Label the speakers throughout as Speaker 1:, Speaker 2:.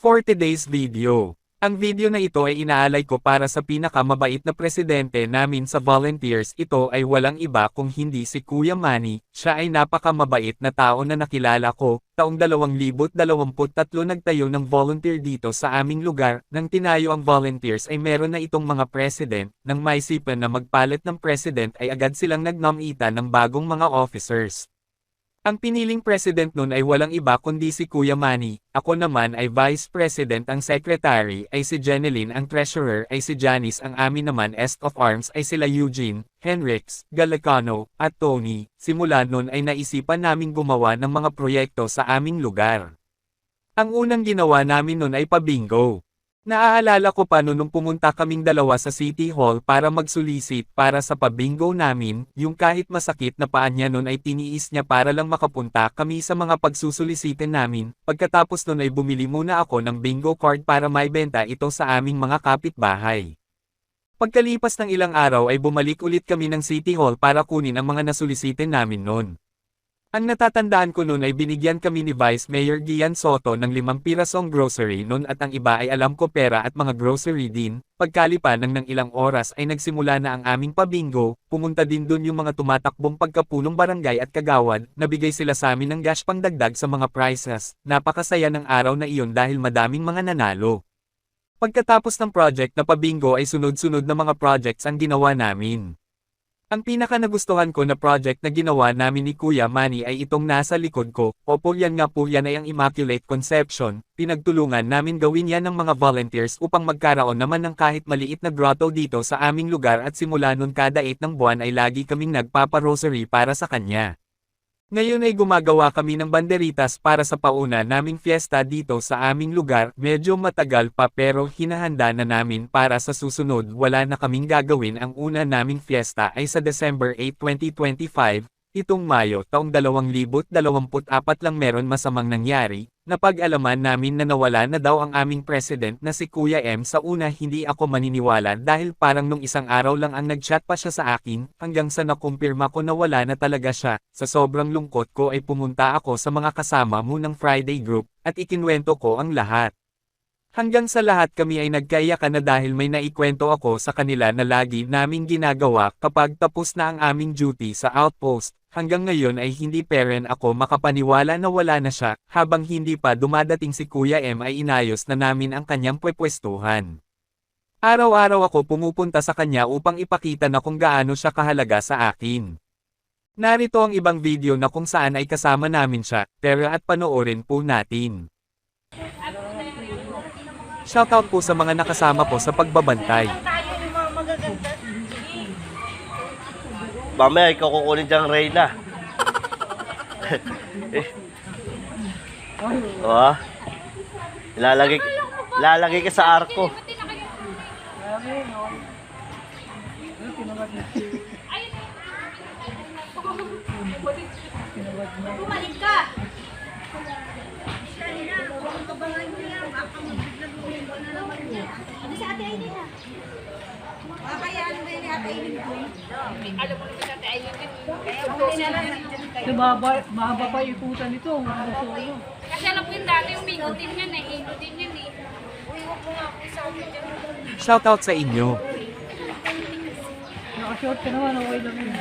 Speaker 1: For today's video. Ang video na ito ay inaalay ko para sa pinakamabait na presidente namin sa volunteers. Ito ay walang iba kung hindi si Kuya Manny. Siya ay napakamabait na tao na nakilala ko. Taong 2023 nagtayo ng volunteer dito sa aming lugar. Nang tinayo ang volunteers ay meron na itong mga president. Nang maisipan na magpalit ng president ay agad silang nagnomita ng bagong mga officers. Ang piniling president nun ay walang iba kundi si Kuya Manny, ako naman ay vice president, ang secretary ay si Jeneline, ang treasurer ay si Janice, ang amin naman est of arms ay sila Eugene, Henrix, Galacano, at Tony. Simula nun ay naisipan naming gumawa ng mga proyekto sa aming lugar. Ang unang ginawa namin nun ay pabingo. Naaalala ko pa nung pumunta kaming dalawa sa City Hall para magsulisit para sa pabingo namin, yung kahit masakit na paa niya nun ay tiniis niya para lang makapunta kami sa mga pagsusulisitin namin. Pagkatapos nun ay bumili muna ako ng bingo card para maibenta ito sa aming mga kapitbahay. Pagkalipas ng ilang araw ay bumalik ulit kami ng City Hall para kunin ang mga nasulisitin namin nun. Ang natatandaan ko nun ay binigyan kami ni Vice Mayor Gian Soto ng 5 pirasong grocery nun at ang iba ay alam ko pera at mga grocery din. Pagkalipan ng ilang oras ay nagsimula na ang aming pabingo, pumunta din dun yung mga tumatakbong pagkapunong barangay at kagawad, nabigay sila sa amin ng cash pangdagdag sa mga prizes. Napakasaya ng araw na iyon dahil madaming mga nanalo. Pagkatapos ng project na pabingo ay sunod-sunod na mga projects ang ginawa namin. Ang pinaka nagustuhan ko na project na ginawa namin ni Kuya Manny ay itong nasa likod ko. Opo, yan nga po, yan ay ang Immaculate Conception. Pinagtulungan namin gawin yan ng mga volunteers upang magkaroon naman ng kahit maliit na grotto dito sa aming lugar at simula nun kada 8 ng buwan ay lagi kaming nagpapa-rosary para sa kanya. Ngayon ay gumagawa kami ng banderitas para sa pauna naming fiesta dito sa aming lugar. Medyo matagal pa pero hinahanda na namin para sa susunod. Wala na kaming gagawin. Ang una naming fiesta ay sa December 8, 2025. Itong Mayo taong 2024 lang meron masamang nangyari. Napag-alaman namin na nawala na daw ang aming president na si Kuya M. Sa una hindi ako maniniwala dahil parang nung isang araw lang ang nag-chat pa siya sa akin, hanggang sa nakumpirma ko na wala na talaga siya. Sa sobrang lungkot ko ay pumunta ako sa mga kasama mo ng Friday group, at ikinwento ko ang lahat. Hanggang sa lahat kami ay nagkaiyakan na dahil may naikwento ako sa kanila na lagi naming ginagawa kapag tapos na ang aming duty sa outpost. Hanggang ngayon ay hindi pa rin ako makapaniwala na wala na siya. Habang hindi pa dumadating si Kuya M ay inayos na namin ang kanyang pwepustuhan. Araw-araw ako pumupunta sa kanya upang ipakita na kung gaano siya kahalaga sa akin. Narito ang ibang video na kung saan ay kasama namin siya, tara at panoorin po natin. Shoutout po sa mga nakasama ko sa pagbabantay.
Speaker 2: Mamaya ikaw kukunin diyang Reyna. Oh, lalagay ka sa arko.
Speaker 3: Bumalik ka! Ano si Ate Aileen na? Kaya ano ba yung Ate Aileen ko? Alam mo naman si Ate Aileen din. Kaya
Speaker 4: Mahaba pa ikutan nito.
Speaker 3: kasi alam ko yung dati yung bingo din yan eh. Ino din yan eh. Uy, huwag mo nga ako sa akin dyan.
Speaker 1: Shoutout sa inyo.
Speaker 4: Nakashort ka naman, okay lang yun.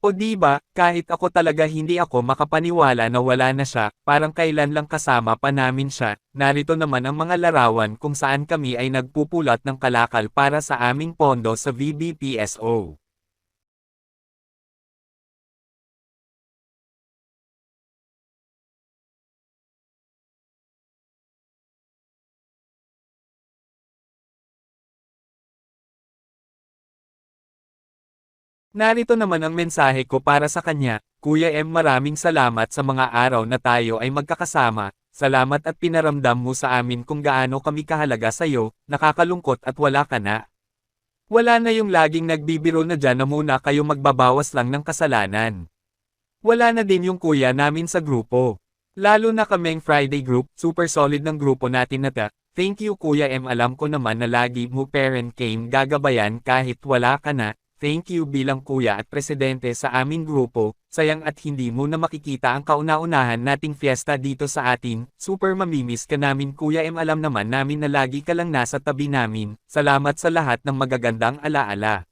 Speaker 1: O diba, kahit ako talaga hindi ako makapaniwala na wala na siya, parang kailan lang kasama pa namin siya. Narito naman ang mga larawan kung saan kami ay nagpupulat ng kalakal para sa aming pondo sa VBPSO. Narito naman ang mensahe ko para sa kanya. Kuya M, maraming salamat sa mga araw na tayo ay magkakasama. Salamat at pinaramdam mo sa amin kung gaano kami kahalaga sa iyo. Nakakalungkot at wala ka na. Wala na yung laging nagbibiro na dyan na muna kayo magbabawas lang ng kasalanan. Wala na din yung kuya namin sa grupo. Lalo na kaming Friday group, super solid ng grupo natin na ta. Thank you Kuya M, alam ko naman na lagi mo parent came gagabayan kahit wala ka na. Thank you bilang kuya at presidente sa aming grupo, sayang at hindi mo na makikita ang kauna-unahan nating fiesta dito sa atin, super mamimiss ka namin Kuya M, alam naman namin na lagi ka lang nasa tabi namin, salamat sa lahat ng magagandang alaala.